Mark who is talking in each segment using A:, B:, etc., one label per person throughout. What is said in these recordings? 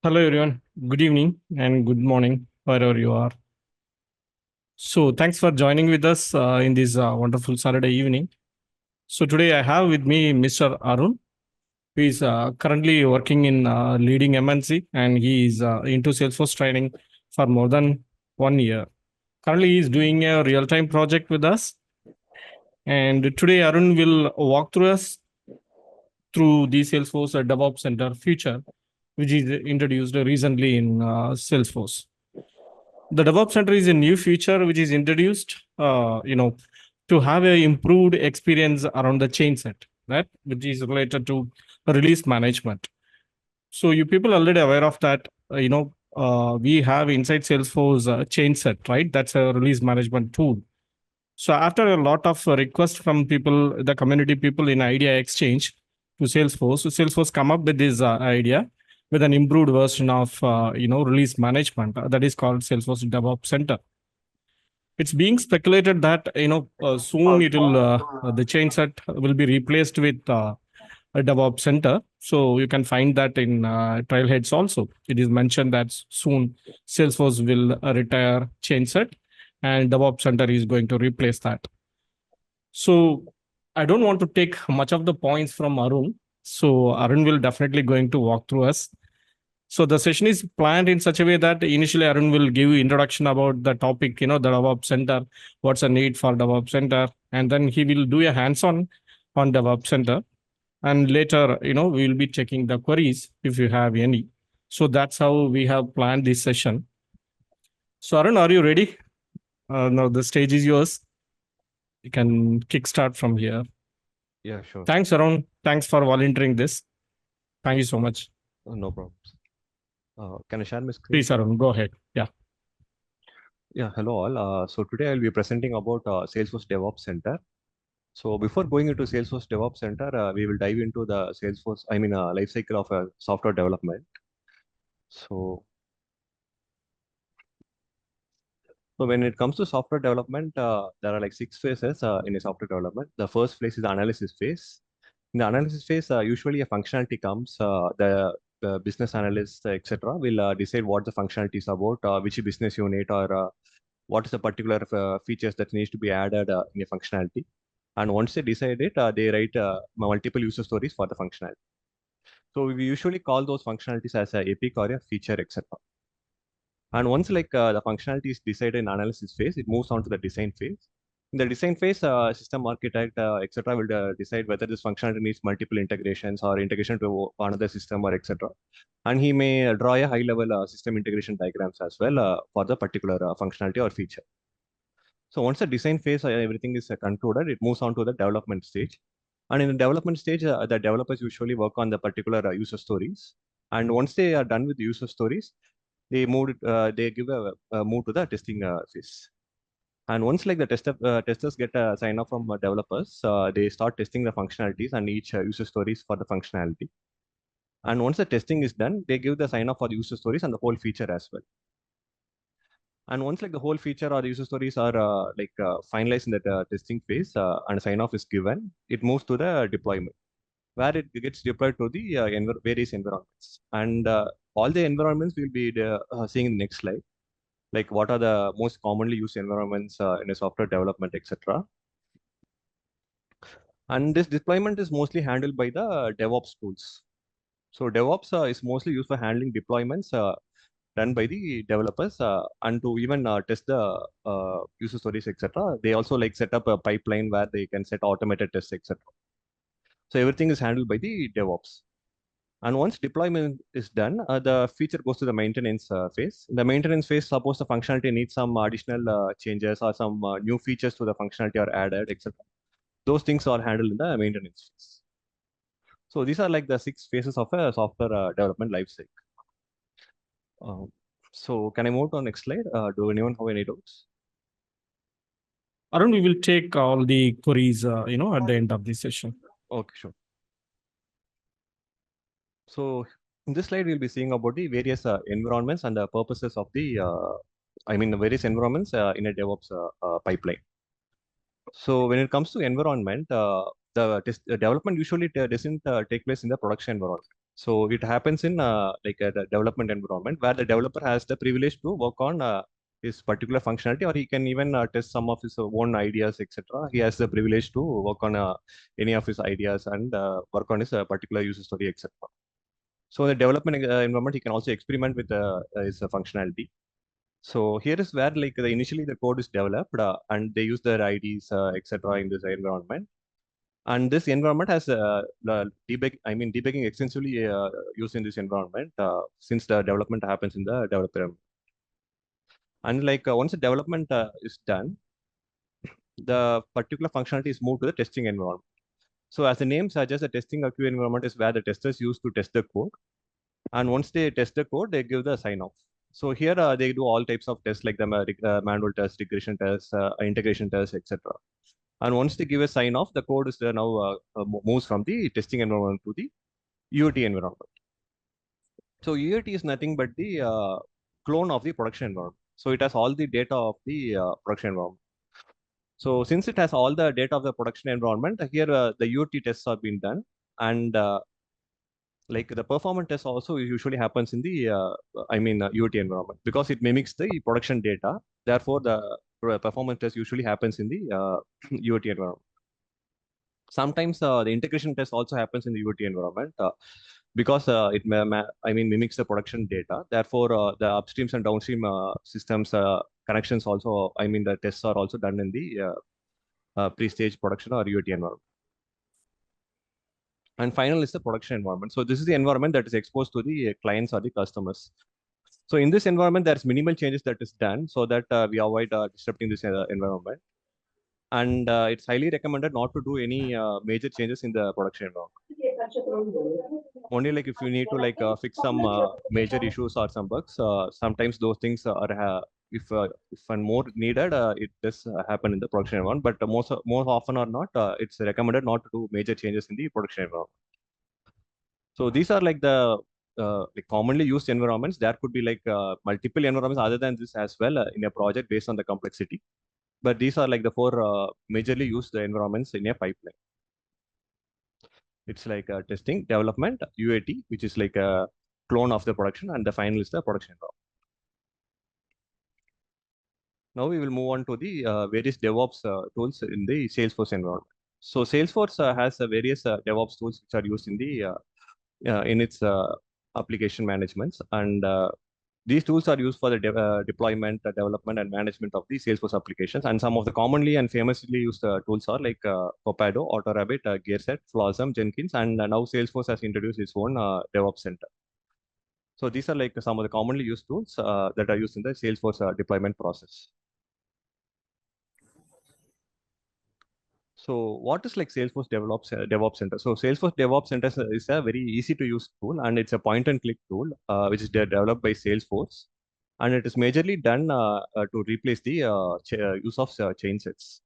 A: Hello, everyone. Good evening and good morning, wherever you are. So, thanks for joining with us in this wonderful Saturday evening. So, today I have with me Mr. Arun, who is currently working in leading MNC and he is into Salesforce training for more than 1 year. Currently, he is doing a real time project with us. And today, Arun will walk through us through the Salesforce DevOps Center feature, which is introduced recently in Salesforce. The DevOps Center is a new feature which is introduced, to have a improved experience around the chain set, right? Which is related to release management. So you people are already aware of that. We have inside Salesforce chain set, right? That's a release management tool. So after a lot of requests from people, the community people in Idea Exchange to Salesforce, so Salesforce come up with this idea with an improved version of release management that is called Salesforce DevOps Center. It's being speculated that soon it will the chain set will be replaced with a DevOps Center. So you can find that in Trailheads also. It is mentioned that soon Salesforce will retire chain set and DevOps Center is going to replace that. So I don't want to take much of the points from Arun. So Arun will definitely going to walk through us. So the session is planned in such a way that initially Arun will give you introduction about the topic, the DevOps Center, what's the need for DevOps Center, and then he will do a hands-on on DevOps Center. And later, we will be checking the queries if you have any. So that's how we have planned this session. So Arun, are you ready? Now the stage is yours. You can kickstart from here.
B: Yeah, sure.
A: Thanks, Arun. Thanks for volunteering this. Thank you so much.
B: No problems. Can I share my screen?
A: Please, Arun, go ahead. Yeah.
B: Yeah, hello all. So today I'll be presenting about Salesforce DevOps Center. So before going into Salesforce DevOps Center, we will dive into the life cycle of software development. So, so when it comes to software development, there are like 6 phases in a software development. The first phase is the analysis phase. In the analysis phase, usually a functionality comes. The business analysts, etc., will decide what the functionality is about, which business unit or what is the particular features that needs to be added in a functionality. And once they decide it, they write multiple user stories for the functionality. So we usually call those functionalities as a epic or a feature, etc. And once the functionality is decided in analysis phase, it moves on to the design phase. In the design phase, system architect, etc., will decide whether this functionality needs multiple integrations or integration to another system or etc. And he may draw a high-level system integration diagrams as well for the particular functionality or feature. So once the design phase, everything is concluded, it moves on to the development stage. And in the development stage, the developers usually work on the particular user stories. And once they are done with the user stories, they give a move to the testing phase. And once the testers get a sign off from developers, they start testing the functionalities and each user stories for the functionality. And once the testing is done, they give the sign off for the user stories and the whole feature as well. And once the whole feature or the user stories are finalized in that testing phase and sign off is given, it moves to the deployment, where it gets deployed to the various environments. And all the environments we'll be seeing in the next slide, like what are the most commonly used environments in a software development, etc. And this deployment is mostly handled by the DevOps tools. So DevOps is mostly used for handling deployments done by the developers and to even test the user stories, etc. They also set up a pipeline where they can set automated tests, etc. So everything is handled by the DevOps. And once deployment is done, the feature goes to the maintenance phase. In the maintenance phase, suppose the functionality needs some additional changes or some new features to the functionality are added, etc. Those things are handled in the maintenance phase. So these are the 6 phases of a software development lifecycle. So can I move to the next slide? Do anyone have any doubts?
A: Arun, we will take all the queries, at the end of this session.
B: Okay, sure. So in this slide, we'll be seeing about the various environments and the purposes of the, the various environments in a DevOps pipeline. So when it comes to environment, the development usually doesn't take place in the production environment. So it happens in like a development environment where the developer has the privilege to work on his particular functionality, or he can even test some of his own ideas, etc. He has the privilege to work on any of his ideas and work on his particular user story, etc. So in the development environment, he can also experiment with his functionality. So here is where like initially the code is developed and they use their IDs, etc. in this environment. And this environment has debugging extensively used in this environment since the development happens in the developer environment. And like once the development is done, the particular functionality is moved to the testing environment. So as the name suggests, the testing or QA environment is where the testers use to test the code. And once they test the code, they give the sign off. So here they do all types of tests like the manual test, regression tests, integration tests, etc. And once they give a sign off, the code is now moves from the testing environment to the UAT environment. So UAT is nothing but the clone of the production environment. So it has all the data of the production environment. So since it has all the data of the production environment, here the UAT tests are being done, and like the performance test also usually happens in the UAT environment because it mimics the production data. Therefore, the performance test usually happens in the UAT environment. Sometimes the integration test also happens in the UAT environment because it mimics the production data. Therefore, the upstreams and downstream systems connections also, the tests are also done in the pre-stage production or UAT environment. And final is the production environment. So this is the environment that is exposed to the clients or the customers. So in this environment, there's minimal changes that is done so that we avoid disrupting this environment. And it's highly recommended not to do any major changes in the production environment. Only like if you need to like fix some major issues or some bugs, sometimes those things are if and more needed, it does happen in the production environment. But more often or not, it's recommended not to do major changes in the production environment. So these are like the like commonly used environments. There could be like multiple environments other than this as well in a project based on the complexity. But these are like the four majorly used environments in a pipeline. It's like testing, development, UAT, which is like a clone of the production, and the final is the production environment. Now we will move on to the various DevOps tools in the Salesforce environment. So Salesforce has various DevOps tools which are used in the in its application management, and these tools are used for the deployment, development, and management of the Salesforce applications. And some of the commonly and famously used tools are like Copado, AutoRabbit, Gearset, Flosm, Jenkins, and now Salesforce has introduced its own DevOps Center. So these are like some of the commonly used tools that are used in the Salesforce deployment process. So what is like Salesforce DevOps Center? So Salesforce DevOps Center is a very easy to use tool, and it's a point and click tool which is developed by Salesforce, and it is majorly done to replace the use of chain sets.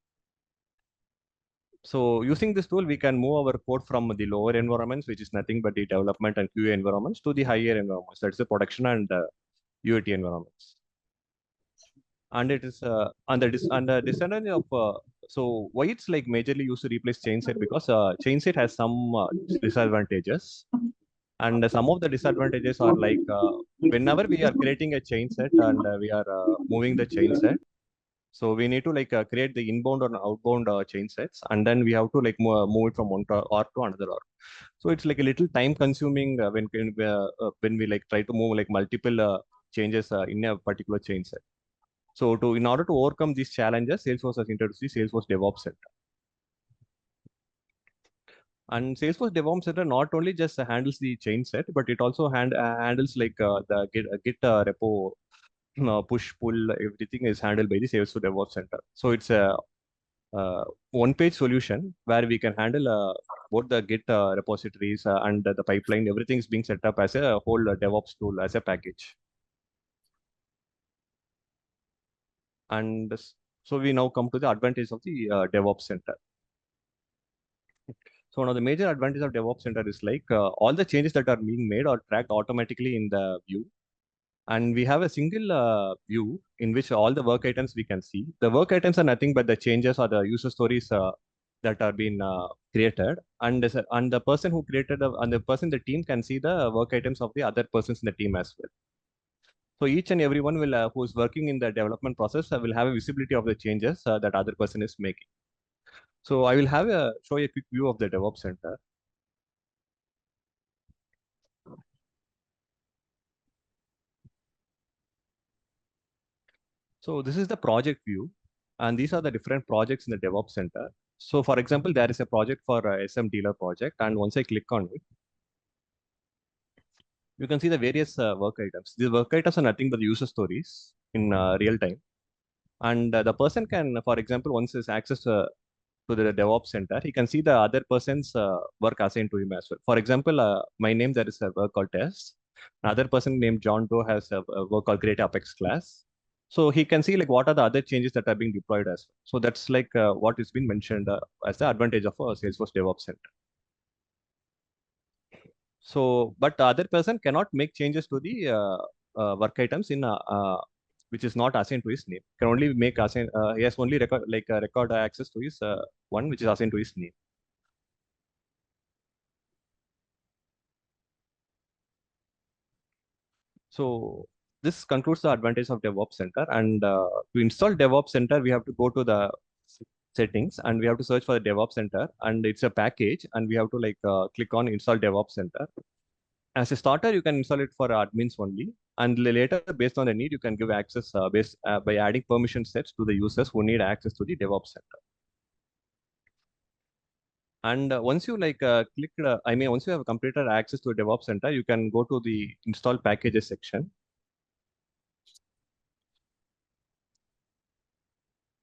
B: So using this tool, we can move our code from the lower environments, which is nothing but the development and QA environments, to the higher environments. That's the production and UAT environments. And it is the disadvantage of so why it's like majorly used to replace chain set, because chain set has some disadvantages, and some of the disadvantages are like whenever we are creating a chain set and we are moving the chain set, so we need to like create the inbound or outbound chain sets, and then we have to like move it from one org to another org. So it's like a little time consuming when we like try to move like multiple changes in a particular chain set. So in order to overcome these challenges, Salesforce has introduced the Salesforce DevOps Center. And Salesforce DevOps Center not only just handles the chain set, but it also handles like the Git repo, push, pull, everything is handled by the Salesforce DevOps Center. So it's a one-page solution where we can handle both the Git repositories and the pipeline. Everything is being set up as a whole DevOps tool as a package. And so we now come to the advantage of the DevOps Center. So now the major advantage of DevOps Center is like all the changes that are being made are tracked automatically in the view. And we have a single view in which all the work items we can see. The work items are nothing but the changes or the user stories that are being created, and the person who created and the person in the team can see the work items of the other persons in the team as well. So each and everyone will who is working in the development process will have a visibility of the changes that other person is making. So I will show you a quick view of the DevOps Center. So this is the project view, and these are the different projects in the DevOps Center. So for example, there is a project for SM dealer project, and once I click on it, you can see the various work items. These work items are nothing but the user stories in real time. And the person can, for example, once is access to the DevOps Center, he can see the other person's work assigned to him as well. For example, my name, there is a work called test. Another person named John Doe has a work called create Apex class. So he can see like what are the other changes that are being deployed as well. So that's like what is being mentioned as the advantage of a Salesforce DevOps Center. So, but the other person cannot make changes to the work items in which is not assigned to his name. Can only make assign. He has only record access to his one which is assigned to his name. So this concludes the advantage of DevOps Center. And to install DevOps Center, we have to go to the settings and we have to search for the DevOps Center, and it's a package, and we have to click on install DevOps Center. As a starter, you can install it for admins only, and later, based on the need, you can give access by adding permission sets to the users who need access to the DevOps Center. And once you once you have completed access to DevOps Center, you can go to the install packages section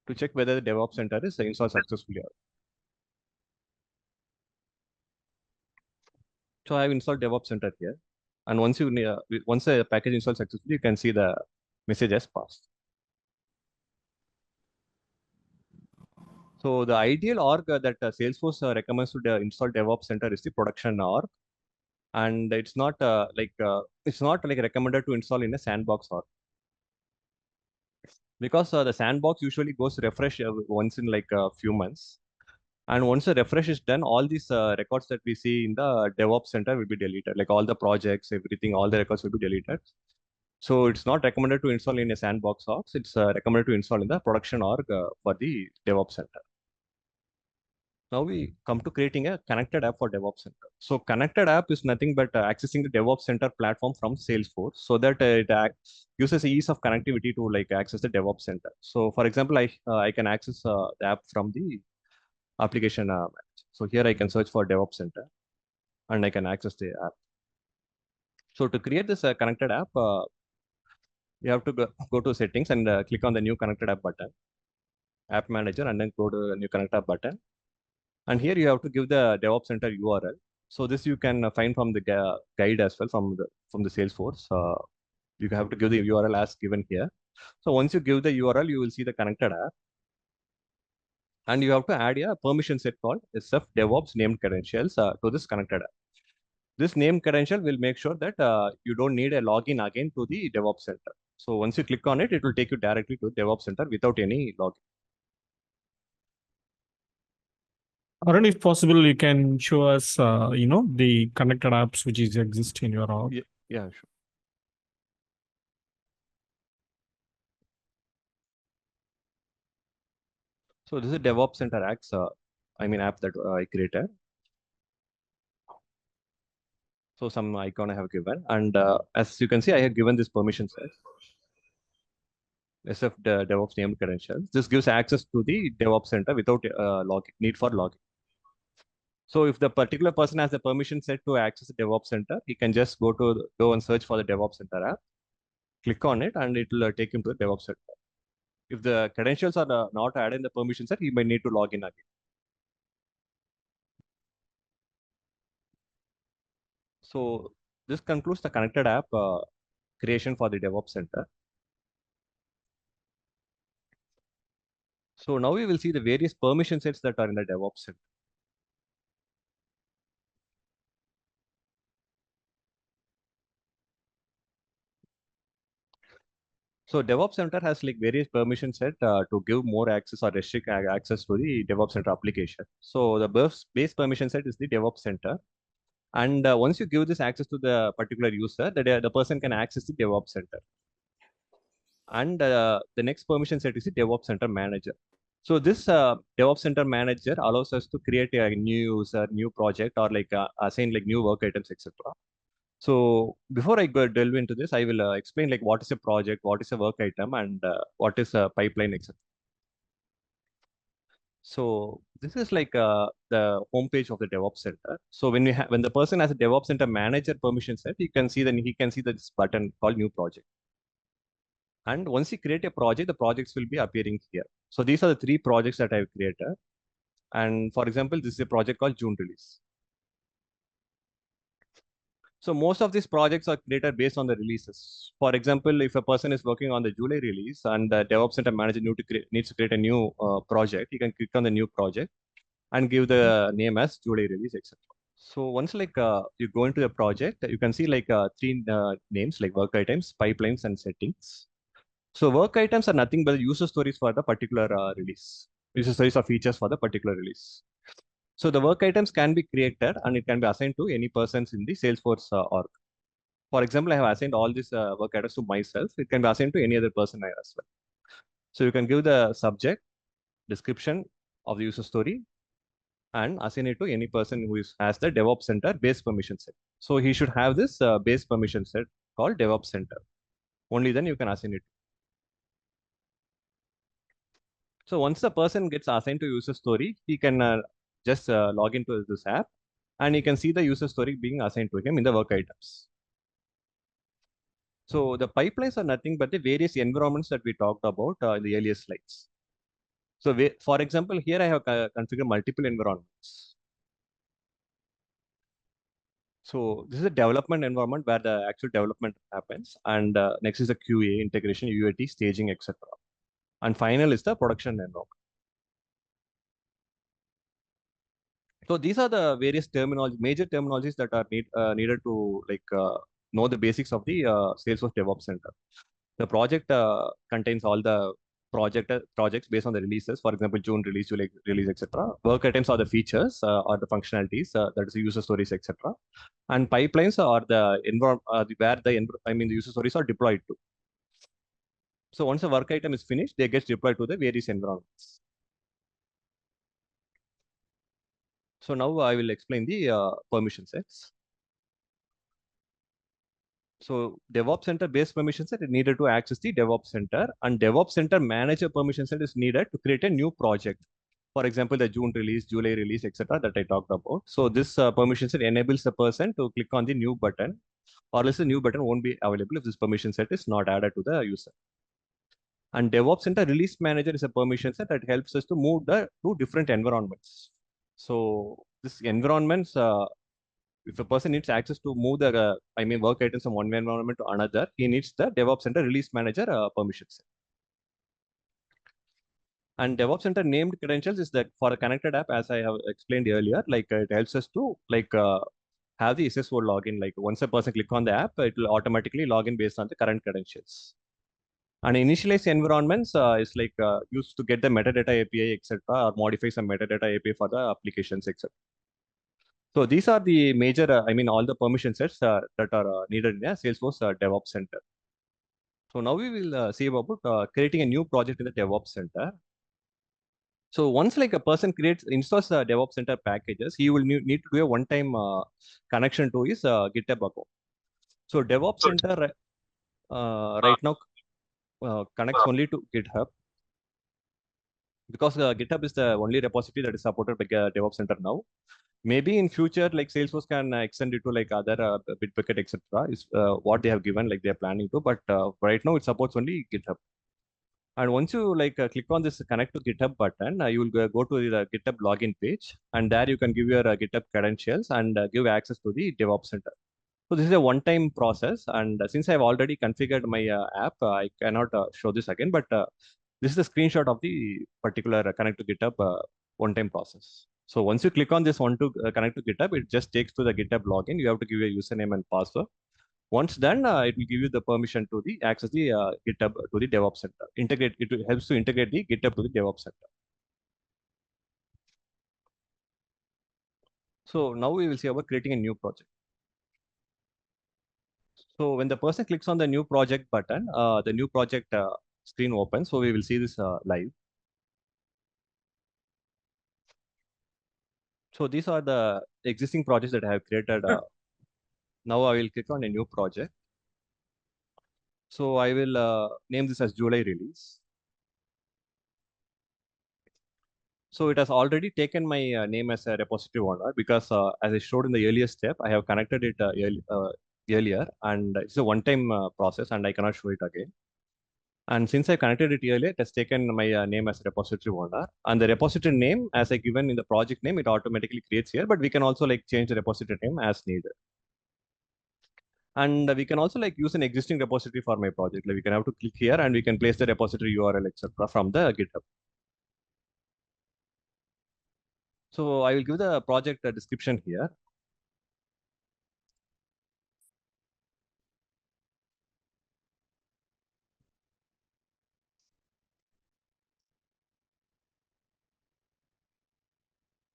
B: to check whether the DevOps Center is installed successfully. So I have installed DevOps Center here, and once the package installed successfully, you can see the message has passed. So the ideal org that Salesforce recommends to install DevOps Center is the production org, and it's not recommended to install in a sandbox org, because the sandbox usually goes refresh once in like a few months, and once the refresh is done, all these records that we see in the DevOps Center will be deleted, like all the projects, everything, all the records will be deleted. So it's not recommended to install in a sandbox org. It's recommended to install in the production org for the DevOps Center. Now we come to creating a connected app for DevOps Center. So connected app is nothing but accessing the DevOps Center platform from Salesforce, so that it uses ease of connectivity to like access the DevOps Center. So for example, I can access the app from the application manager. So here I can search for DevOps Center, and I can access the app. So to create this connected app, you have to go to settings and click on the new connected app button, app manager, and then go to the new connected app button. And here you have to give the DevOps Center URL. So this you can find from the guide as well from the Salesforce. You have to give the URL as given here. So once you give the URL, you will see the connected app, and you have to add a permission set called SF DevOps named credentials to this connected app. This name credential will make sure that you don't need a login again to the DevOps Center. So once you click on it, it will take you directly to DevOps Center without any login.
A: Arun, if possible, you can show us, the connected apps which is exist in your org.
B: Yeah, sure. So this is DevOps Center app that I created. So some icon I have given, and as you can see, I have given this permission set. SF DevOps name credentials. This gives access to the DevOps Center without need for login. So if the particular person has the permission set to access the DevOps Center, he can just go and search for the DevOps Center app, click on it, and it will take him to the DevOps Center. If the credentials are not added in the permission set, he may need to log in again. So this concludes the connected app creation for the DevOps Center. So now we will see the various permission sets that are in the DevOps Center. So DevOps Center has like various permission set to give more access or restrict access to the DevOps Center application. So the base permission set is the DevOps Center. And once you give this access to the particular user, the person can access the DevOps Center. And the next permission set is the DevOps Center Manager. So this DevOps Center Manager allows us to create a new user, new project, or like assign like new work items, etc. So before I go delve into this, I will explain like what is a project, what is a work item, and what is a pipeline, etc. So this is like the homepage of the DevOps Center. So when the person has a DevOps Center Manager permission set, he can see this button called New Project. And once you create a project, the projects will be appearing here. So these are the 3 projects that I've created. And for example, this is a project called June release. So most of these projects are created based on the releases. For example, if a person is working on the July release and the DevOps Center Manager needs to create a new project, he can click on the new project and give the name as July release, etc. So once like you go into the project, you can see like 3 names like work items, pipelines, and settings. So work items are nothing but user stories for the particular release. User stories or features for the particular release. So the work items can be created and it can be assigned to any persons in the Salesforce org. For example, I have assigned all these work items to myself. It can be assigned to any other person as well. So you can give the subject, description of the user story, and assign it to any person who has the DevOps Center base permission set. So he should have this base permission set called DevOps Center. Only then you can assign it. So once the person gets assigned to user story, he can just log into this app and he can see the user story being assigned to him in the work items. So the pipelines are nothing but the various environments that we talked about in the earlier slides. So for example, here I have configured multiple environments. So this is a development environment where the actual development happens. And next is the QA, integration, UAT, staging, etc. And final is the production environment. So these are the various major terminologies that are needed to know the basics of the Salesforce DevOps Center. The project contains all the projects based on the releases. For example, June release, July release, etc. Work items are the features or the functionalities, that is the user stories, etc. And pipelines are the user stories are deployed to. So once a work item is finished, they get deployed to the various environments. So now I will explain the permission sets. So DevOps Center base permission set is needed to access the DevOps Center, and DevOps Center manager permission set is needed to create a new project. For example, the June release, July release, etc. that I talked about. So this permission set enables the person to click on the new button, or else the new button won't be available if this permission set is not added to the user. And DevOps Center release manager is a permission set that helps us to move the 2 different environments. So this environments, if a person needs access to move the work items from one environment to another, he needs the DevOps Center release manager permission set. And DevOps Center named credentials is that for a connected app, as I have explained earlier, it helps us to have the SSO login. Like once a person click on the app, it will automatically log in based on the current credentials. And initialize environments is used to get the metadata API, etc., or modify some metadata API for the applications, etc. So these are the major, all the permission sets that are needed in a Salesforce DevOps Center. So now we will see about creating a new project in the DevOps Center. So once a person installs the DevOps Center packages, he will need to do a one-time connection to his GitHub account. So DevOps Center right now connects only to GitHub, because GitHub is the only repository that is supported by DevOps Center now. Maybe in future, Salesforce can extend it to other Bitbucket, etc. Is what they have given, they are planning to. But right now, it supports only GitHub. And once you click on this connect to GitHub button, you will go to the GitHub login page, and there you can give your GitHub credentials and give access to the DevOps Center. So this is a one-time process, and since I have already configured my app, I cannot show this again. But this is a screenshot of the particular connect to GitHub one-time process. So once you click on this one to connect to GitHub, it just takes to the GitHub login. You have to give your username and password. Once done, it will give you the permission to the access the GitHub to the DevOps Center. Integrate it helps to integrate the GitHub to the DevOps Center. So now we will see about creating a new project. So when the person clicks on the new project button, the new project screen opens. So we will see this live. So these are the existing projects that I have created. Now I will click on a new project. So I will name this as July release. So it has already taken my name as a repository owner because as I showed in the earlier step, I have connected it earlier, and it's a one-time process and I cannot show it again. And since I connected it earlier, it has taken my name as a repository owner, and the repository name as I given in the project name, it automatically creates here, but we can also like change the repository name as needed. And we can also like use an existing repository for my project. Like we can have to click here and we can place the repository URL, etc. from the GitHub. So I will give the project description here.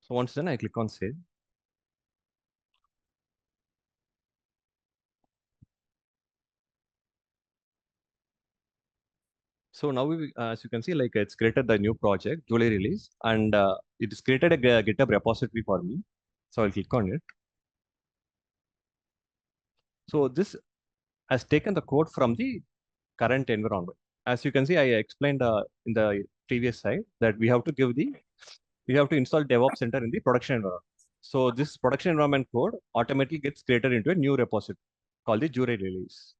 B: So once done, I click on save. So now we, as you can see, like it's created the new project, July release, and it is created a GitHub repository for me. So I'll click on it. So this has taken the code from the current environment. As you can see, I explained in the previous slide that we have to install DevOps Center in the production environment. So this production environment code automatically gets created into a new repository called the July release.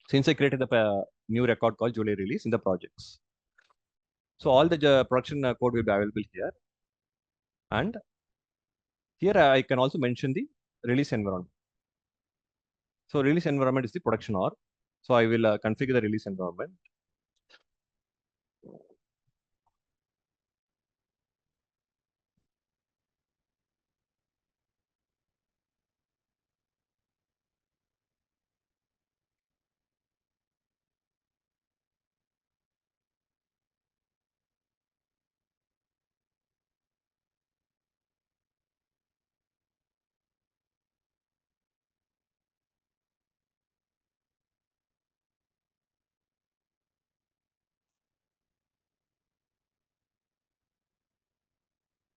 B: Since I created the new record called July release in the projects. So all the production code will be available here. And here I can also mention the release environment. So release environment is the production org. So I will configure the release environment.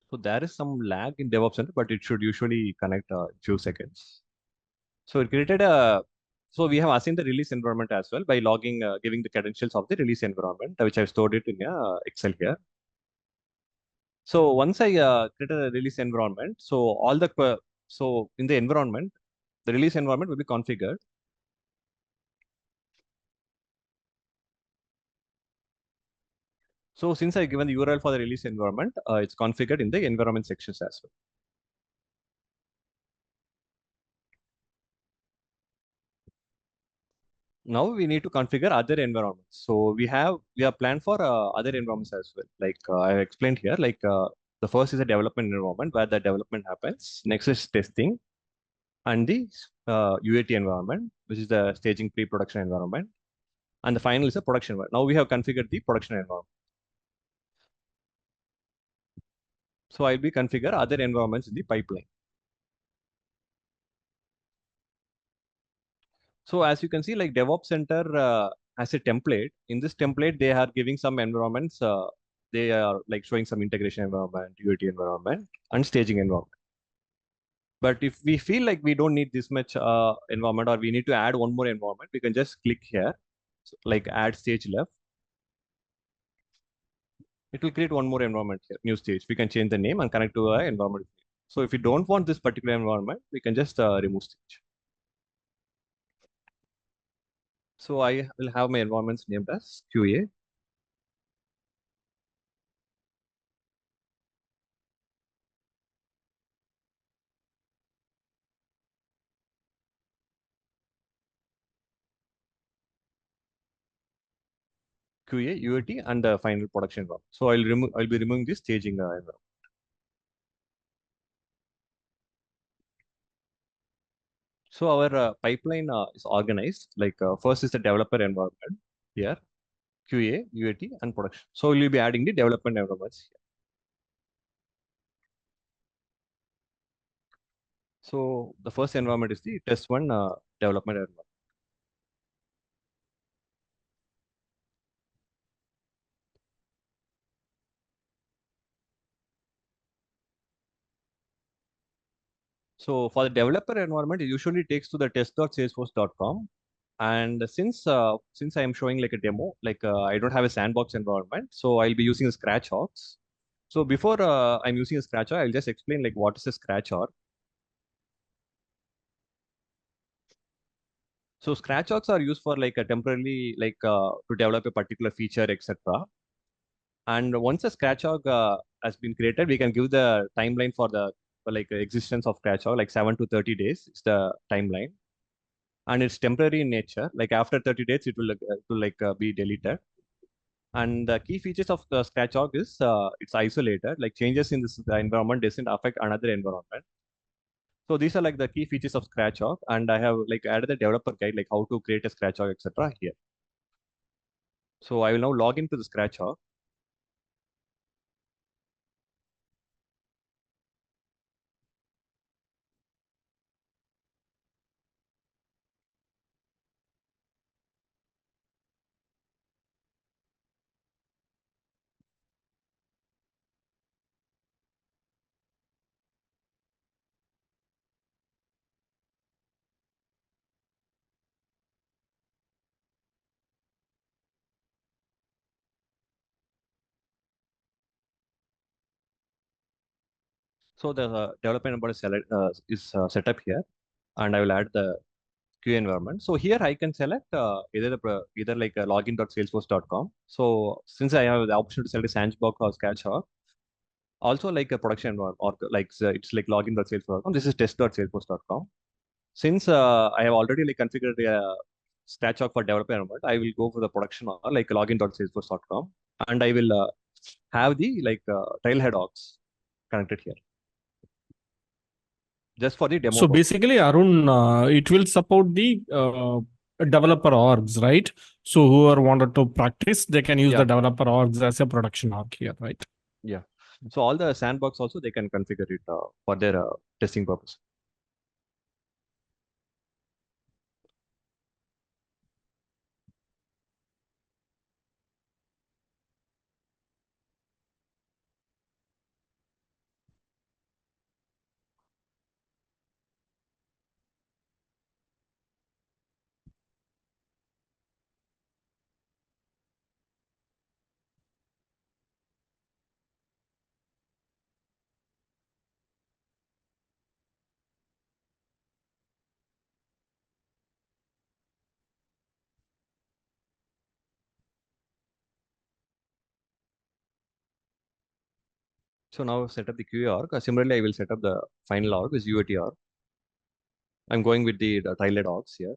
B: So there is some lag in DevOps Center, but it should usually connect few seconds. So it created a, so we have assigned the release environment as well by logging, giving the credentials of the release environment, which I've stored it in Excel here. So once I created a release environment, so all the, so in the environment, the release environment will be configured. So since I given the URL for the release environment, it's configured in the environment sections as well. Now we need to configure other environments. So we have planned for other environments as well. Like I explained here, like the first is a development environment where the development happens. Next is testing and the UAT environment, which is the staging pre-production environment. And the final is a production environment. Now we have configured the production environment. So I'll be configure other environments in the pipeline. So as you can see, like DevOps Center has a template. In this template, they are giving some environments. They are like showing some integration environment, UAT environment, and staging environment. But if we feel like we don't need this much environment or we need to add one more environment, we can just click here, so like add stage left. It will create one more environment here, new stage. We can change the name and connect to our environment. So if you don't want this particular environment, we can just remove stage. So I will have my environments named as QA. QA, UAT, and the final production environment. So I'll be removing this staging environment. So our pipeline is organized. Like first is the developer environment here, QA, UAT, and production. So we'll be adding the development environments here. So the first environment is the test one development environment. So for the developer environment, it usually takes to the test.salesforce.com. And since I am showing like a demo, like I don't have a sandbox environment, so I'll be using a Scratch Orgs. So before I'm using a Scratch Org, I'll just explain like what is a Scratch Org. So Scratch Orgs are used for like a temporarily like to develop a particular feature, etc. And once a Scratch Org has been created, we can give the timeline for like existence of Scratch Org, like 7 to 30 days is the timeline, and it's temporary in nature. Like after 30 days, it will be deleted. And the key features of the Scratch Org is it's isolated. Like changes in this environment doesn't affect another environment. So these are like the key features of Scratch Org, and I have like added the developer guide, like how to create a Scratch Org, etc. here. So I will now log into the Scratch Org. So the development environment is set up here, and I will add the QA environment. So here I can select either like a login.salesforce.com. So since I have the option to select a sandbox or Scratch Org, also like a production environment, or like it's like login.salesforce.com. This is test.salesforce.com. Since I have already like configured a Scratch Org for developer environment, I will go for the production or like login.salesforce.com, and I will have the like trailhead orgs connected here just for the demo
A: So
B: purpose.
A: basically, Arun, it will support the developer orgs, right? So whoever wanted to practice, they can use the
B: Yeah,
A: developer orgs as a production org here, right?
B: yeah. So all the sandbox also they can configure it for their testing purpose. So now set up the QA org. Similarly, I will set up the final org is UAT org. I'm going with the tilet orgs here.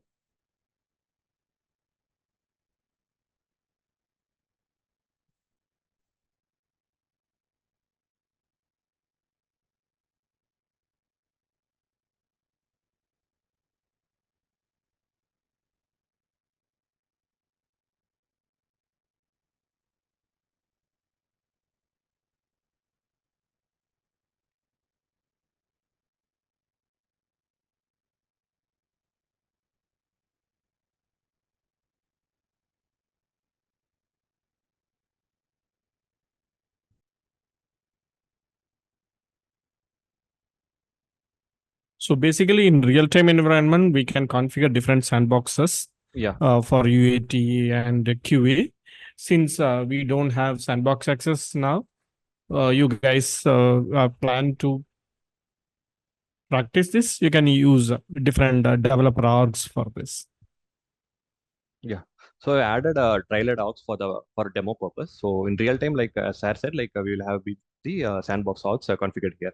A: So basically, in real-time environment, we can configure different sandboxes
B: Yeah,
A: for UAT and QA. Since we don't have sandbox access now, you guys plan to practice this. You can use different developer orgs for this.
B: yeah. So I added trailer orgs for demo purpose. So in real time, like Sar said, like we will have the sandbox orgs configured here.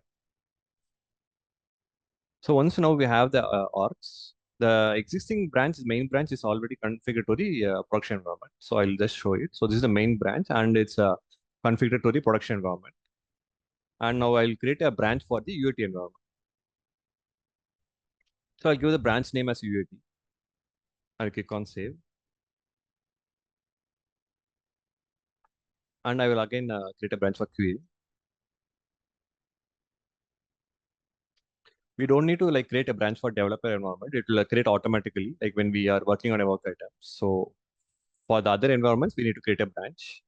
B: So once now we have the orgs, the existing branch, main branch is already configured to the production environment. So I'll just show it. So this is the main branch, and it's configured to the production environment. And now I'll create a branch for the UAT environment. So I'll give the branch name as UAT. I'll click on save. And I will again create a branch for QA. We don't need to like create a branch for developer environment. It will create automatically like when we are working on a work item. So for the other environments, we need to create a branch.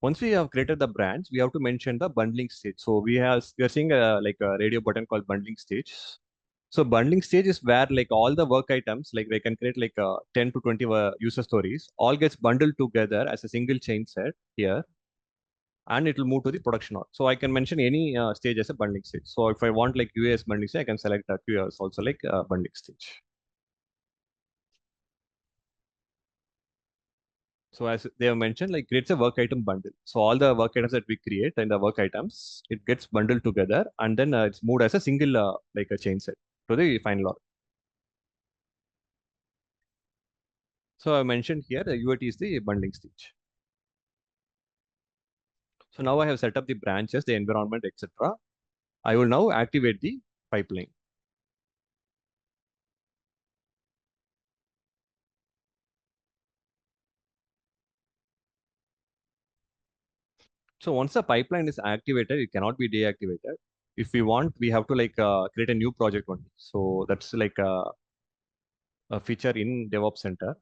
B: Once we have created the branch, we have to mention the bundling stage. So we are seeing like a radio button called bundling stage. So bundling stage is where like all the work items, like we can create like 10 to 20 user stories, all gets bundled together as a single chain set here, and it will move to the production org. So I can mention any stage as a bundling stage. So if I want like QA as bundling stage, I can select QA as also like bundling stage. So as they have mentioned, like creates a work item bundle. So all the work items that we create and the work items, it gets bundled together, and then it's moved as a single like a chain set to the final org. So I mentioned here the UAT is the bundling stage. So now I have set up the branches, the environment, etc. I will now activate the pipeline. So once the pipeline is activated, it cannot be deactivated. If we want, we have to like create a new project only. So that's like a feature in DevOps Center.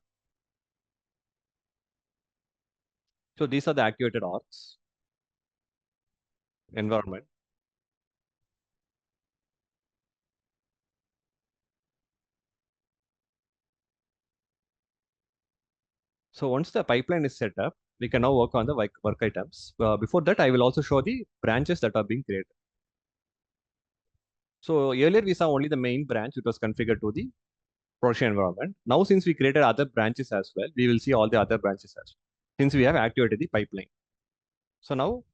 B: So these are the activated orgs, environment. So once the pipeline is set up, we can now work on the work items. Before that, I will also show the branches that are being created. So earlier we saw only the main branch, which was configured to the production environment. Now, since we created other branches as well, we will see all the other branches as well, since we have activated the pipeline. So now,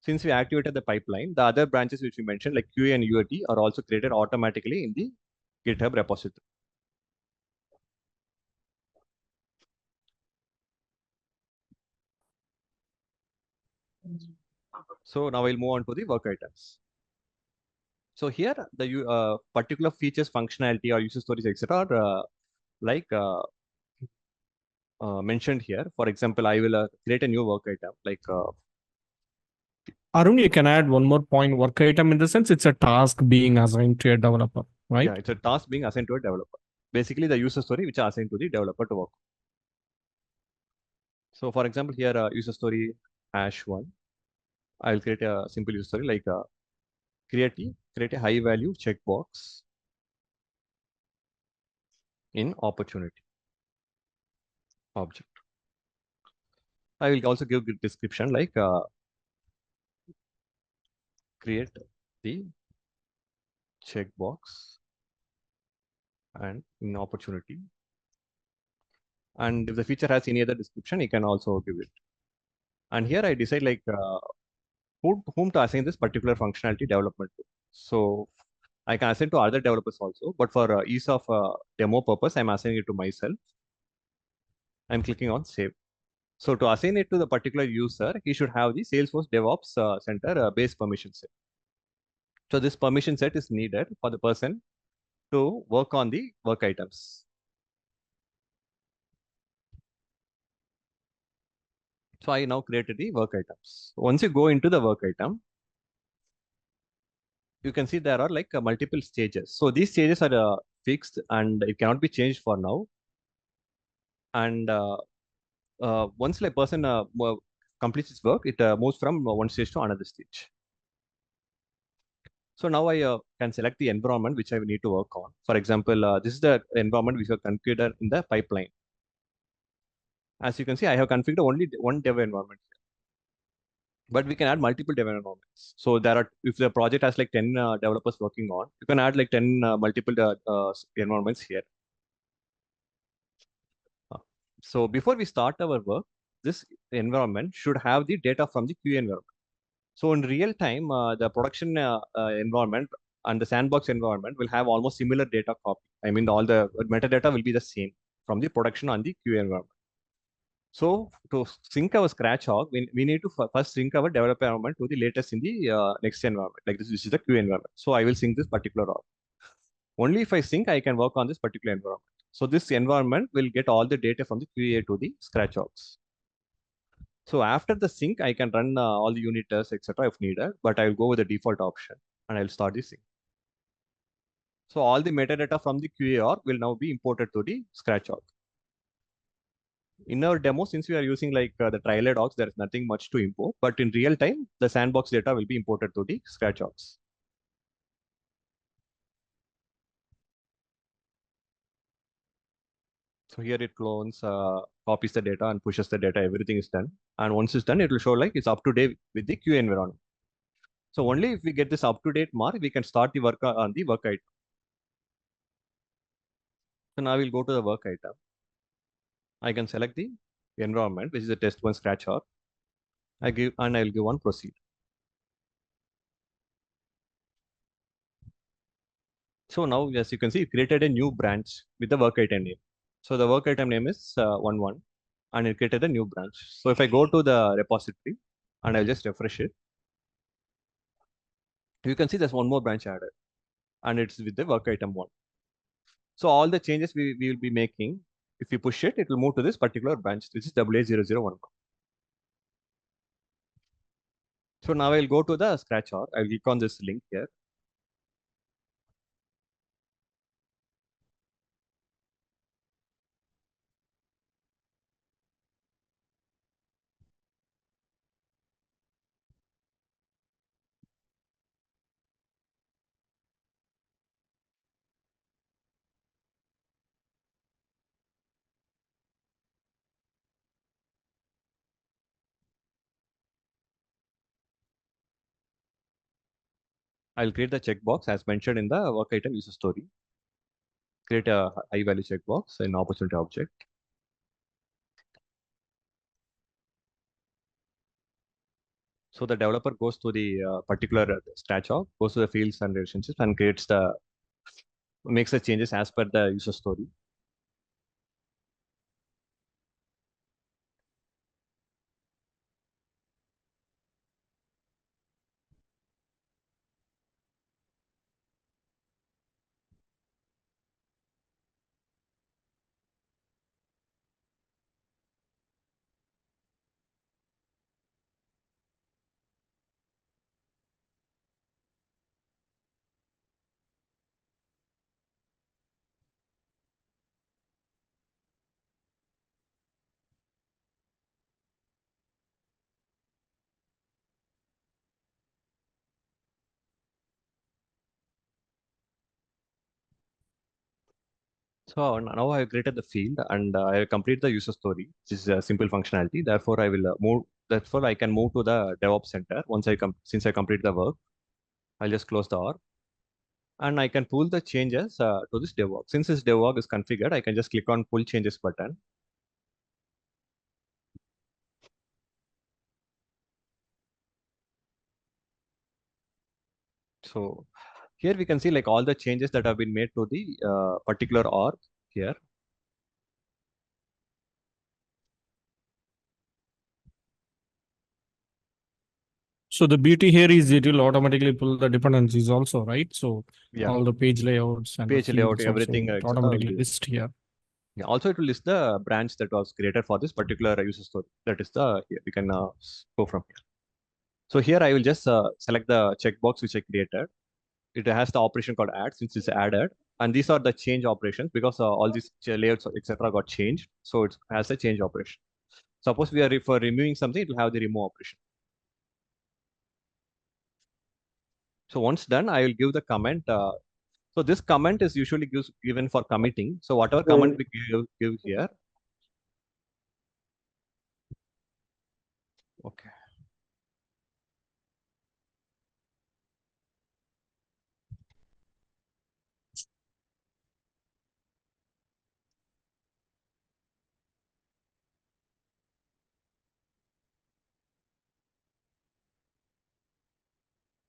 B: since we activated the pipeline, the other branches which we mentioned, like QA and UAT, are also created automatically in the GitHub repository. So now I'll move on to the work items. So here, the particular features, functionality, or user stories, etc., are like mentioned here. For example, I will create a new work item like
A: Arun, you can add one more point, work item, in the sense it's a task being assigned to a developer, right?
B: yeah, it's a task being assigned to a developer. Basically, the user story which are assigned to the developer to work. So, for example, here user story hash one. I'll create a simple user story like create a high value checkbox in opportunity object. I will also give the description like create the checkbox and in opportunity. And if the feature has any other description, you can also give it. And here I decide like whom to assign this particular functionality development to. So I can assign to other developers also, but for ease of demo purpose, I'm assigning it to myself. I'm clicking on save. So to assign it to the particular user, he should have the Salesforce DevOps Center base permission set. So this permission set is needed for the person to work on the work items. So I now created the work items. Once you go into the work item, you can see there are like multiple stages. So these stages are fixed and it cannot be changed for now. And once a person completes his work, it moves from one stage to another stage. So now I can select the environment which I need to work on. For example, this is the environment which are configured in the pipeline. As you can see, I have configured only one dev environment, but we can add multiple dev environments. So there are, if the project has like 10 developers working on, you can add like 10 multiple environments here. So before we start our work, this environment should have the data from the QA environment. So in real time, the production environment and the sandbox environment will have almost similar data copy. I mean, all the metadata will be the same from the production on the QA environment. So to sync our scratch hog, we need to first sync our developer environment to the latest in the next environment. Like this is the QA environment. So I will sync this particular hog. Only if I sync, I can work on this particular environment. So this environment will get all the data from the QA to the scratch logs. So after the sync, I can run all the unit tests, etc. if needed, but I will go with the default option and I'll start the sync. So all the metadata from the QA org will now be imported to the scratch org. In our demo, since we are using like the trial docs, there is nothing much to import, but in real time, the sandbox data will be imported to the scratch orgs. So here it clones, copies the data and pushes the data, everything is done. And once it's done, it will show like it's up to date with the QA environment. So only if we get this up to date mark, we can start the work on the work item. So now we'll go to the work item. I can select the environment, which is the test one scratch org. I'll give one proceed. So now, as you can see, it created a new branch with the work item name. So the work item name is 11, and it created a new branch. So if I go to the repository and I'll just refresh it, you can see there's one more branch added, and it's with the work item 1. So all the changes we will be making, if you push it, it will move to this particular branch, which is WA001. So now I'll go to the scratch org. I'll click on this link here. I'll create the checkbox as mentioned in the work item user story. Create a high value checkbox in opportunity object. So the developer goes to the particular scratch org, goes to the fields and relationships and makes the changes as per the user story. So now I have created the field and I have completed the user story, which is a simple functionality. Therefore, I will move. Therefore, I can move to the DevOps center since I complete the work. I'll just close the org and I can pull the changes to this DevOps. Since this DevOps is configured, I can just click on pull changes button. So here we can see like all the changes that have been made to the particular org here.
A: So the beauty here is it will automatically pull the dependencies also, right? So
B: Yeah,
A: all the page layouts and the
B: page layout,
A: fields also
B: everything,
A: it
B: etc. will
A: automatically
B: be.
A: list here.
B: Yeah, also it will list the branch that was created for this particular user story. That is the here, we can go from here. So here I will just select the checkbox which I created. It has the operation called add since it's added, and these are the change operations because all these layouts etc. got changed. So it has a change operation. Suppose we are for removing something, it will have the remove operation. So once done, I will give the comment. So this comment is usually given for committing. So whatever comment we give here. Okay.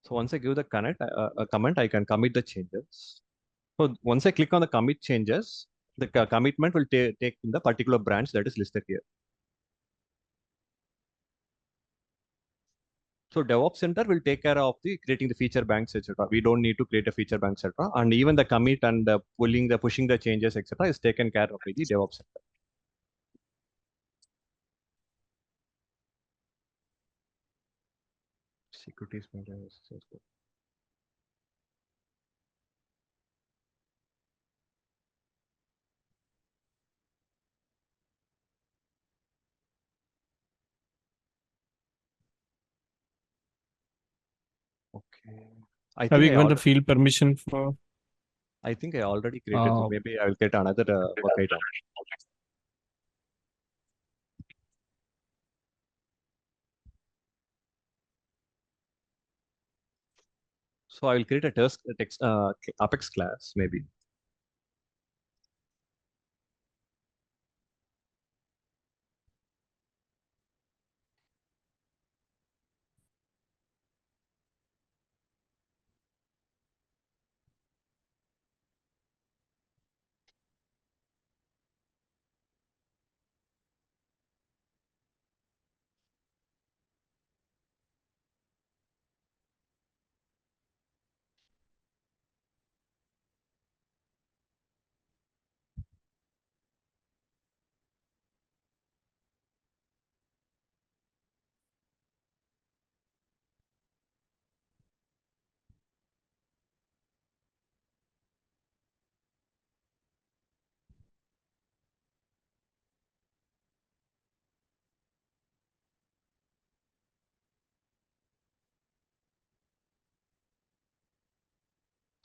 B: So once I give the comment, I can commit the changes. So once I click on the commit changes, the commitment will take in the particular branch that is listed here. So DevOps Center will take care of the creating the feature banks, etc. We don't need to create a feature bank, etc. And even the commit and pushing the changes, etc. is taken care of by the DevOps Center. Securities maintenance. Okay. I
A: Have
B: think
A: you
B: I
A: given the
B: already,
A: field permission for?
B: I think I already created. So
A: Uh,
B: maybe I will get another work item. So I will create a text Apex class maybe.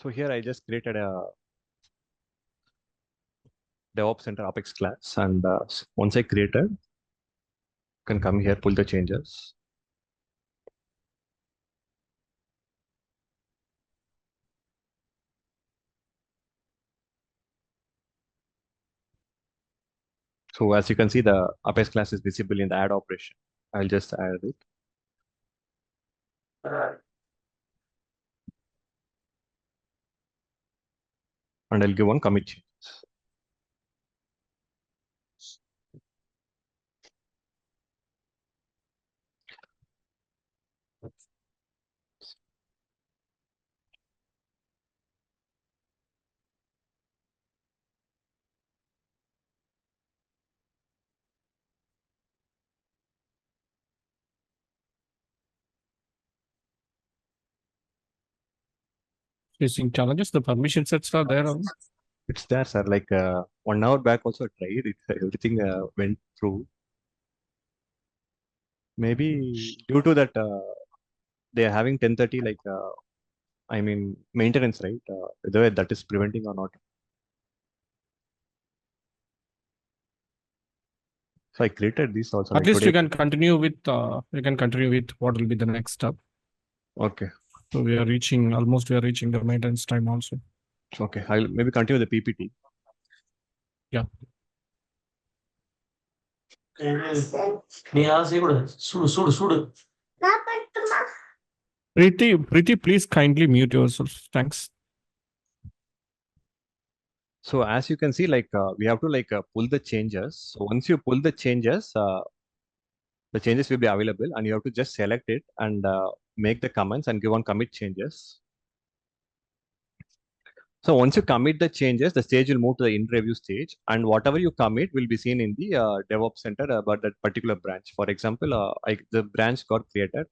B: So here I just created a DevOps Center Apex class, and once I created, can come here, pull the changes. So as you can see, the Apex class is visible in the add operation. I'll just add it. And I'll give one commit change.
A: facing challenges, the permission sets are there.
B: It's there, sir. Like 1 hour back also I tried it. Everything went through. Maybe due to that they are having 10:30 like I mean maintenance, right? Whether that is preventing or not. So I created this also
A: At
B: like
A: least
B: today.
A: you can continue with what will be the next step.
B: Okay.
A: So we are reaching the maintenance time also.
B: Okay. I'll maybe continue the PPT.
A: Yeah. Preeti, please kindly mute yourself. Thanks.
B: So as you can see, like we have to like pull the changes. So once you pull the changes will be available, and you have to just select it and make the comments and give on commit changes. So once you commit the changes, the stage will move to the in review stage, and whatever you commit will be seen in the DevOps Center about that particular branch. For example, the branch got created,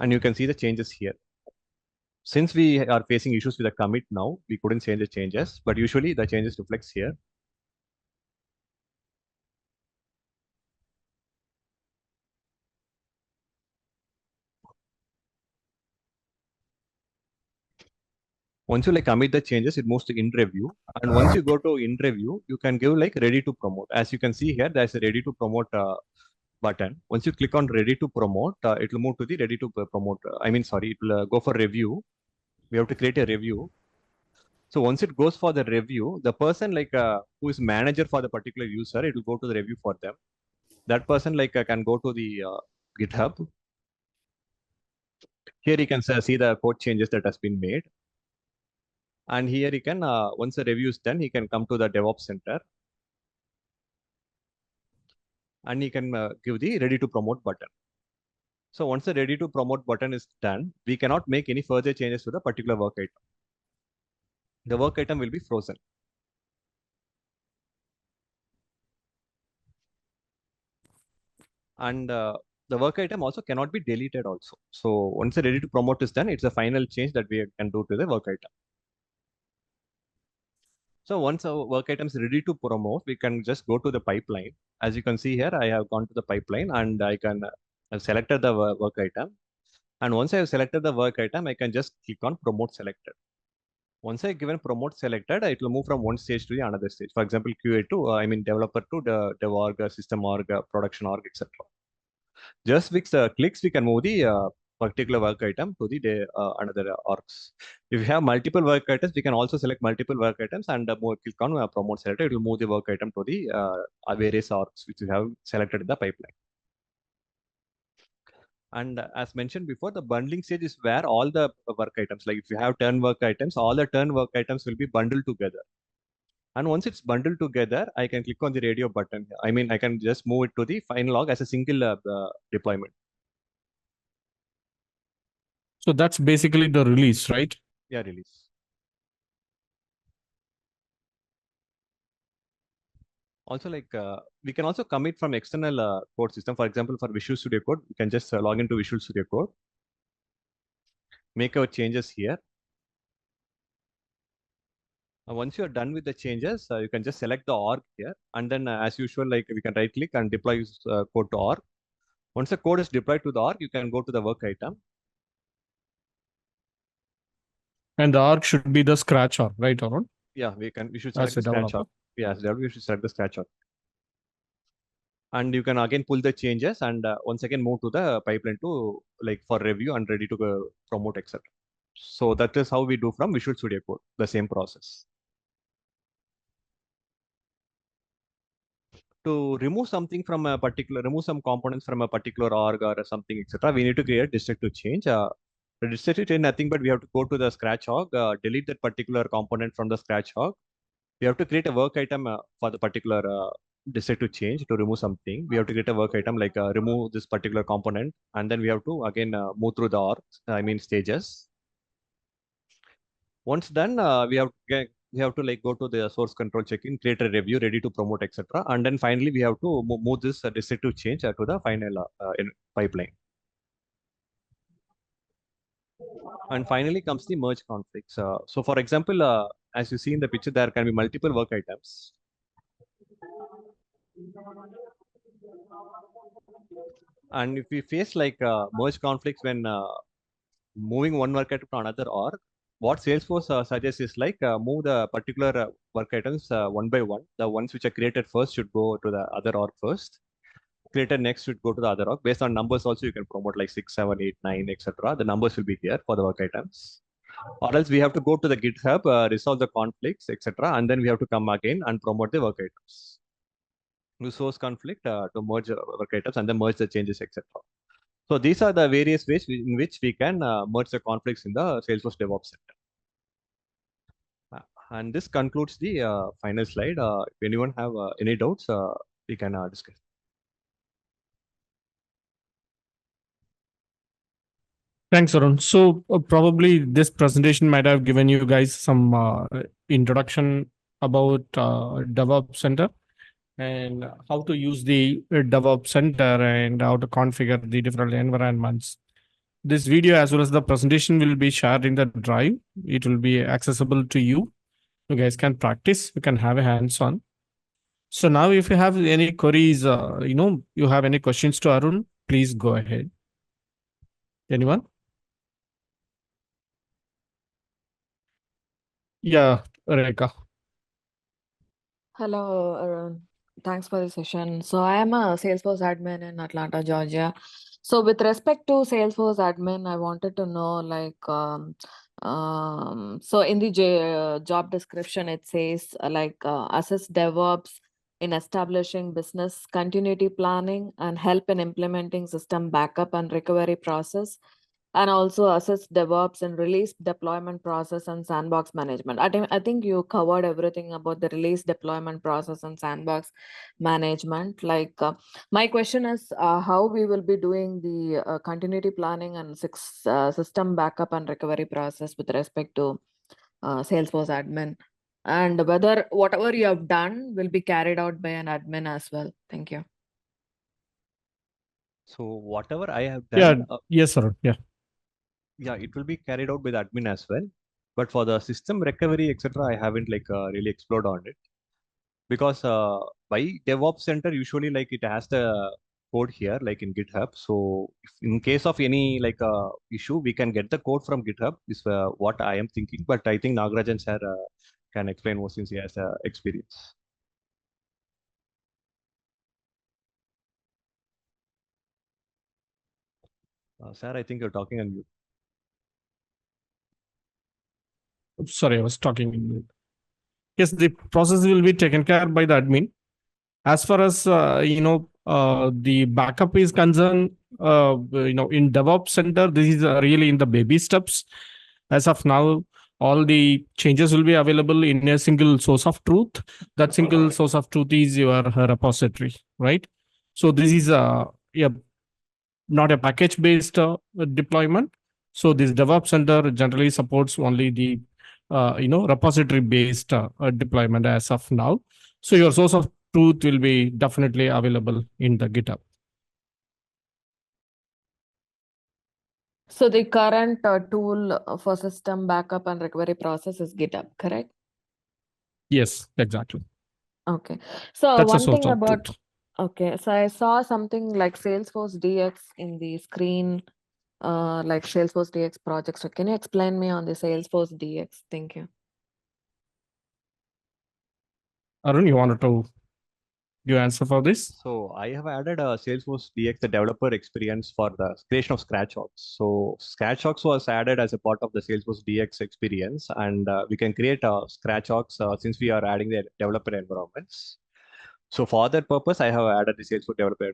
B: and you can see the changes here. Since we are facing issues with the commit now, we couldn't change the changes, but usually the changes reflects here. Once you like commit the changes, it moves to in review. And once you go to in review, you can give like ready to promote. As you can see here, there's a ready to promote button. Once you click on ready to promote, it will move to the ready to promote. It will go for review. We have to create a review. So once it goes for the review, the person like who is manager for the particular user, it will go to the review for them. That person like can go to the GitHub. Here you can see the code changes that has been made. And here he can, once the review is done, he can come to the DevOps Center and he can give the ready to promote button. So once the ready to promote button is done, we cannot make any further changes to the particular work item. The work item will be frozen. And the work item also cannot be deleted also. So once the ready to promote is done, it's a final change that we can do to the work item. So once our work item is ready to promote, we can just go to the pipeline. As you can see here, I have gone to the pipeline and I can have selected the work item. And once I have selected the work item, I can just click on promote selected. Once I given promote selected, it will move from one stage to the another stage. For example, QA to, developer to the dev org, system org, production org, etc. Just with clicks, we can move the particular work item to the another orgs. If you have multiple work items, we can also select multiple work items and click on promote selector. It will move the work item to the various orgs which you have selected in the pipeline. And as mentioned before, the bundling stage is where all the work items, like if you have 10 work items, all the 10 work items will be bundled together. And once it's bundled together, I can click on the radio button. I can just move it to the final log as a single deployment.
A: So that's basically the release, right?
B: Yeah, release. Also, we can also commit from external code system. For example, for Visual Studio Code, we can just log into Visual Studio Code, make our changes here. Once you're done with the changes, you can just select the org here. And then as usual, we can right click and deploy code to org. Once the code is deployed to the org, you can go to the work item.
A: And the org should be the scratch org, right, Arun?
B: Yeah, we should select the scratch org. Yeah, as developer, we should select the scratch org. And you can again pull the changes and once again move to the pipeline to for review and ready to promote, etc. So that is how we do from Visual Studio Code, the same process. To remove something from a particular, remove some components from a particular org or something, etc., we need to create destructive change. The destructive change, nothing but we have to go to the scratch org, delete that particular component from the scratch org. We have to create a work item for the particular destructive change to remove something. We have to create a work item remove this particular component, and then we have to again move through the org, stages. Once done, we have to go to the source control check-in, create a review, ready to promote, etc. And then finally, we have to move this destructive change to the final pipeline. And finally comes the merge conflicts. So for example, as you see in the picture, there can be multiple work items. And if we face merge conflicts when moving one work item to another org, what Salesforce suggests is move the particular work items one by one. The ones which are created first should go to the other org first. Created next should go to the other org. Based on numbers also, you can promote 6, 7, 8, 9, etc. The numbers will be there for the work items. Or else we have to go to the GitHub, resolve the conflicts, etc. And then we have to come again and promote the work items. Use source conflict to merge work items and then merge the changes, etc. So these are the various ways in which we can merge the conflicts in the Salesforce DevOps Center. And this concludes the final slide. If anyone have any doubts, we can discuss.
A: Thanks, Arun. So probably this presentation might have given you guys some introduction about DevOps Center and how to use the DevOps Center and how to configure the different environments. This video as well as the presentation will be shared in the drive. It will be accessible to you. You guys can practice. You can have a hands-on. So now if you have any queries, you have any questions to Arun, please go ahead. Anyone? Yeah, Rekha.
C: Hello, Arun. Thanks for the session. So I am a Salesforce admin in Atlanta, Georgia. So with respect to Salesforce admin, I wanted to know so in the job description, it says assess DevOps in establishing business continuity planning and help in implementing system backup and recovery process. and also assist DevOps and release deployment process and sandbox management. I think you covered everything about the release deployment process and sandbox management. My question is how we will be doing the continuity planning and system backup and recovery process with respect to Salesforce admin, and whether whatever you have done will be carried out by an admin as well. Thank you.
B: So whatever I have
A: Yeah.
B: done,
A: Yes, sir. Yeah.
B: yeah, it will be carried out by the admin as well. But for the system recovery, etc., I haven't really explored on it because by DevOps Center usually like it has the code here like in GitHub. So if in case of any issue, we can get the code from GitHub. Is what I am thinking. But I think Nagarajan sir can explain more since he has experience. Sir, I think you're talking on mute.
A: Sorry, I was talking in mute. Yes, the process will be taken care by the admin. As far as the backup is concerned, in DevOps Center, this is really in the baby steps. As of now, all the changes will be available in a single source of truth. That single source of truth is your repository, right? So this is not a package-based deployment. So this DevOps Center generally supports only the repository-based deployment as of now. So your source of truth will be definitely available in the GitHub.
C: So the current tool for system backup and recovery process is GitHub, correct?
A: Yes, exactly.
C: Okay. So
A: That's a
C: one
A: source
C: thing
A: of
C: about
A: truth.
C: okay, so I saw something like Salesforce DX in the screen, like Salesforce DX project. So can you explain me on the Salesforce DX? Thank you.
A: Arun, you wanted to give answer for this?
B: So I have added a Salesforce DX, the developer experience for the creation of Scratchbox. So Scratchbox was added as a part of the Salesforce DX experience, and we can create a Scratchbox since we are adding the developer environments. So for that purpose, I have added the Salesforce developer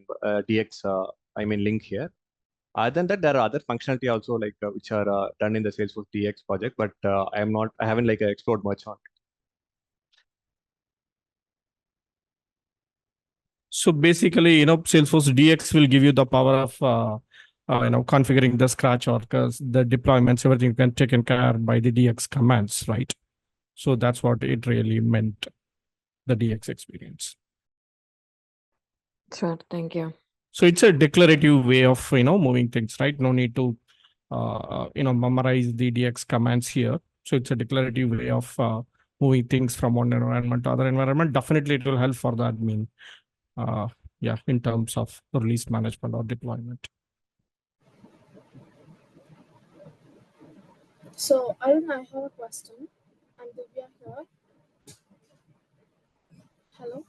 B: DX, link here. Other than that, there are other functionality also which are done in the Salesforce DX project, but I haven't explored much on it.
A: So basically, Salesforce DX will give you the power of configuring the Scratch workers, the deployments, everything can taken care by the DX commands, right? So that's what it really meant, the DX experience.
C: Sure, thank you.
A: So it's a declarative way of moving things, right? No need to memorize the DX commands here. So it's a declarative way of moving things from one environment to other environment. Definitely, it will help for the admin. In terms of release management or deployment.
D: So, Arun, I have a question. I'm Divya here. Hello.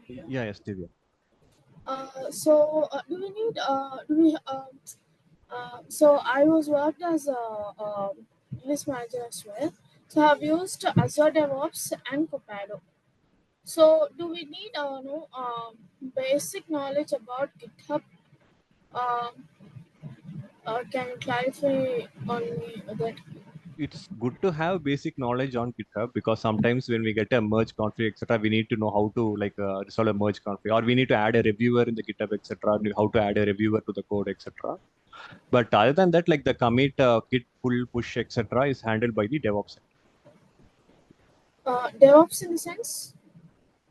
B: Yeah, yes, Divya.
D: Do we need? Do we? So, I was worked as a release manager as well. So, I've used Azure DevOps and Copado. So, do we need basic knowledge about GitHub? Can you clarify on me that?
B: It's good to have basic knowledge on GitHub because sometimes when we get a merge config, etc., we need to know how to resolve a merge config, or we need to add a reviewer in the GitHub, etc., how to add a reviewer to the code, etc. But other than that, like the commit, git pull, push, etc., is handled by the DevOps Center.
D: DevOps in the sense?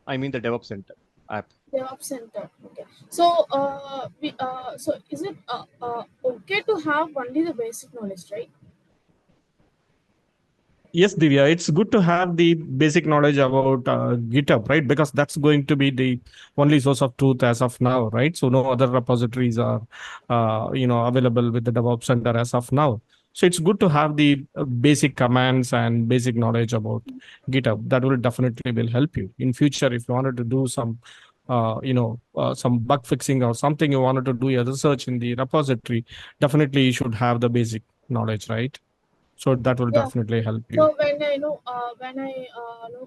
B: I mean the DevOps Center app.
D: DevOps Center. Okay. So, so is it okay to have only the basic knowledge, right?
A: Yes, Divya, it's good to have the basic knowledge about GitHub, right? Because that's going to be the only source of truth as of now, right? So no other repositories are, available with the DevOps Center as of now. So it's good to have the basic commands and basic knowledge about GitHub. That will definitely help you in future if you wanted to do some, some bug fixing or something you wanted to do a research in the repository. Definitely, you should have the basic knowledge, right? So that will definitely help you.
D: So when I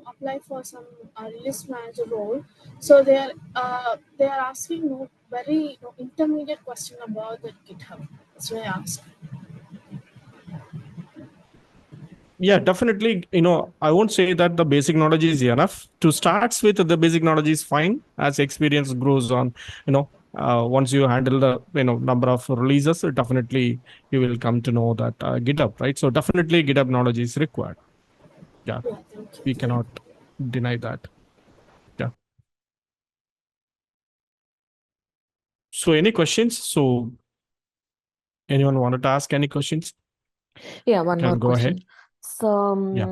D: apply for some release manager role, so they are asking very intermediate question about the GitHub. That's why I asked.
A: Yeah, definitely. I won't say that the basic knowledge is enough. To start with, the basic knowledge is fine. As experience grows on, once you handle the number of releases, definitely you will come to know that GitHub, right? So definitely GitHub knowledge is required. Yeah,
D: Yeah, thank you.
A: we cannot deny that. Yeah. So any questions? So anyone wanted to ask any questions?
C: Yeah, one
A: Can
C: more
A: go ahead.
C: question. So,
A: Yeah.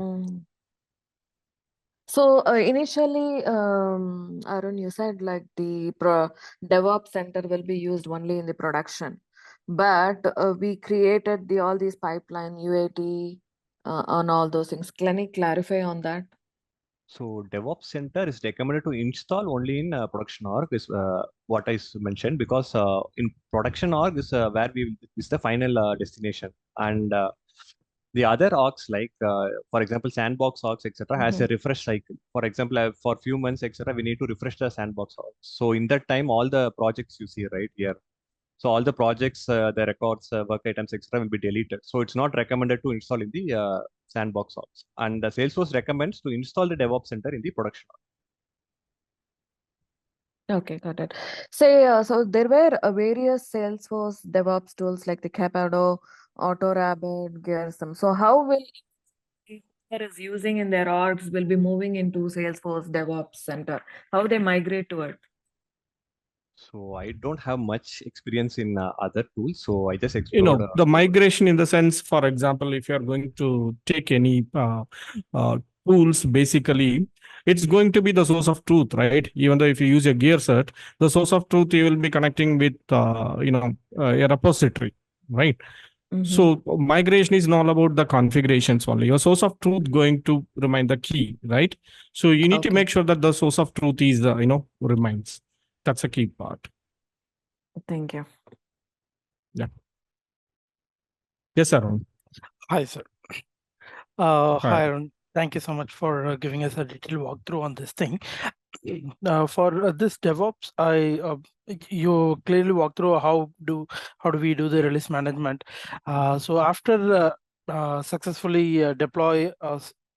C: Initially, Arun, you said like the DevOps center will be used only in the production, but we created all these pipeline UAT on all those things. Can you clarify on that?
B: So DevOps Center is recommended to install only in production org is what I mentioned, because in production org is where is the final destination, and the other orgs like for example sandbox orgs etc. has a refresh cycle. For example, for few months etc. we need to refresh the sandbox orgs. So in that time all the projects you see right here. So all the projects, the records, work items, etc., will be deleted. So it's not recommended to install in the sandbox ops. And the Salesforce recommends to install the DevOps Center in the production.
C: Okay, got it. So there were various Salesforce DevOps tools like the Capado, AutoRabbit, Gearsome. So how will whoever is using in their orgs will be moving into Salesforce DevOps Center? How they migrate to it?
B: So I don't have much experience in other tools, so I just explored.
A: The migration in the sense, for example, if you are going to take any tools, basically, it's going to be the source of truth, right? Even though if you use a gear set, the source of truth you will be connecting with, a repository, right? So migration is not about the configurations only. Your source of truth going to remain the key, right? So you need to make sure that the source of truth is, remains. That's a key part.
C: Thank you.
A: Yeah. Yes, Arun.
E: Hi, sir.
A: Hi.
E: Hi, Arun. Thank you so much for giving us a detailed walkthrough on this thing. For this DevOps, you clearly walk through how do we do the release management. So after successfully deploy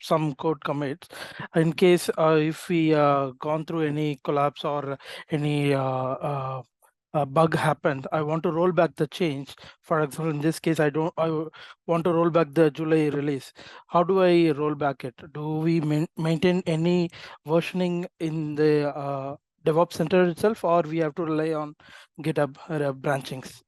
E: some code commits, in case if we gone through any collapse or any bug happened, I want to roll back the change. For example, in this case, I want to roll back the July release. How do I roll back it? Do we maintain any versioning in the DevOps Center itself, or we have to rely on GitHub branchings?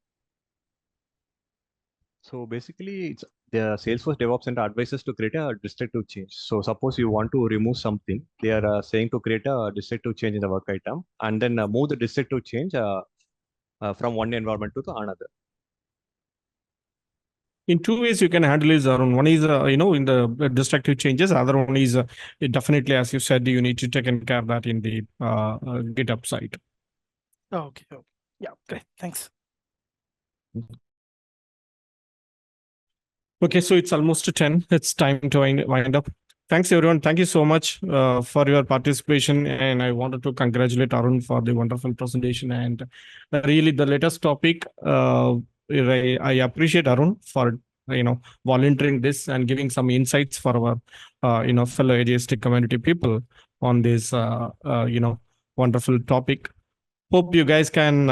B: So basically, it's the Salesforce DevOps Center advises to create a destructive change. So suppose you want to remove something, they are saying to create a destructive change in the work item, and then move the destructive change from one environment to the another.
A: In two ways you can handle this, Arun. One is, in the destructive changes. Other one is definitely, as you said, you need to take care of that in the GitHub site.
E: Okay. Yeah, great. Thanks.
A: Okay, so it's almost 10. It's time to wind up. Thanks, everyone. Thank you so much for your participation. And I wanted to congratulate Arun for the wonderful presentation. And really, the latest topic, I appreciate Arun for volunteering this and giving some insights for our fellow AJSD community people on this wonderful topic. Hope you guys can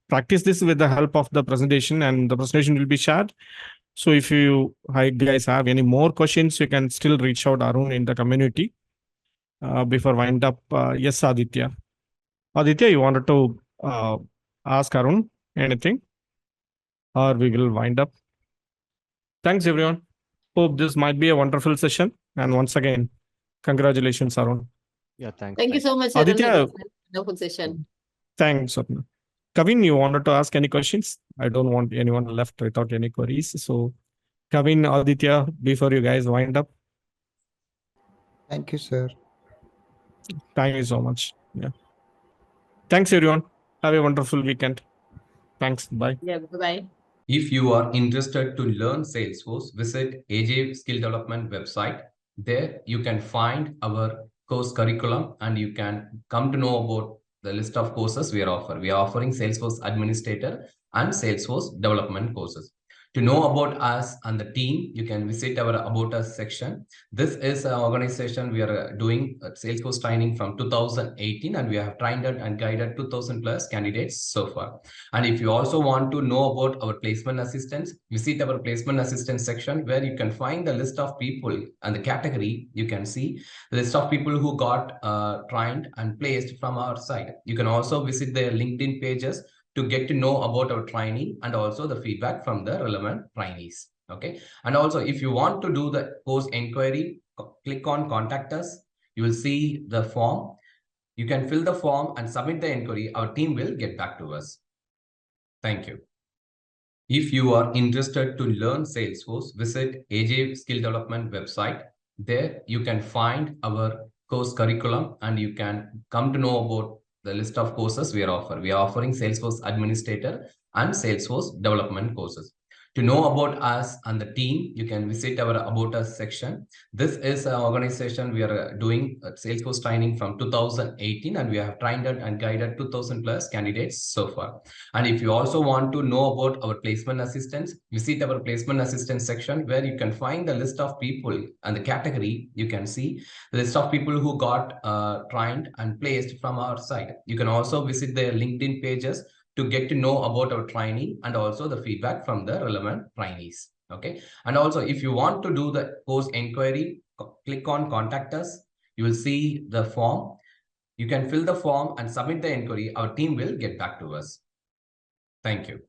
A: practice this with the help of the presentation, and the presentation will be shared. So if you guys have any more questions, you can still reach out Arun in the community. Before wind up, yes, Aditya. Aditya, you wanted to ask Arun anything? Or we will wind up. Thanks, everyone. Hope this might be a wonderful session. And once again, congratulations, Arun.
B: Yeah, thanks.
F: Thank you so much, Arun.
A: Aditya,
F: It was a wonderful session.
A: Thanks, Arun. Kavin, you wanted to ask any questions? I don't want anyone left without any queries. So Kavin, Aditya, before you guys wind up.
G: Thank you, sir.
A: Thank you so much. Yeah. Thanks, everyone. Have a wonderful weekend. Thanks. Bye.
F: Yeah, bye-bye.
H: If you are interested to learn Salesforce, visit AJ Skill Development website. There you can find our course curriculum and you can come to know about the list of courses we are offering. We are offering Salesforce Administrator, and Salesforce development courses. To know about us and the team, you can visit our About Us section. This is an organization we are doing Salesforce training from 2018, and we have trained and guided 2000 plus candidates so far. And if you also want to know about our placement assistants, visit our placement assistance section, where you can find the list of people and the category. You can see the list of people who got trained and placed from our side. You can also visit their LinkedIn pages to get to know about our training and also the feedback from the relevant trainees. Okay. And also, if you want to do the course inquiry, click on Contact Us. You will see the form. You can fill the form and submit the inquiry. Our team will get back to us. Thank you. If you are interested to learn Salesforce, visit AJ Skill Development website. There you can find our course curriculum, and you can come to know about the list of courses we are offering. We are offering Salesforce Administrator and Salesforce Development courses. To know about us and the team, you can visit our About Us section. This is an organization we are doing Salesforce training from 2018, and we have trained and guided 2000 plus candidates so far. And if you also want to know about our placement assistants, visit our placement assistance section, where you can find the list of people and the category. You can see the list of people who got trained and placed from our side. You can also visit their LinkedIn pages to get to know about our training and also the feedback from the relevant trainees. Okay. And also, if you want to do the course inquiry, click on Contact Us. You will see the form. You can fill the form and submit the inquiry. Our team will get back to us. Thank you.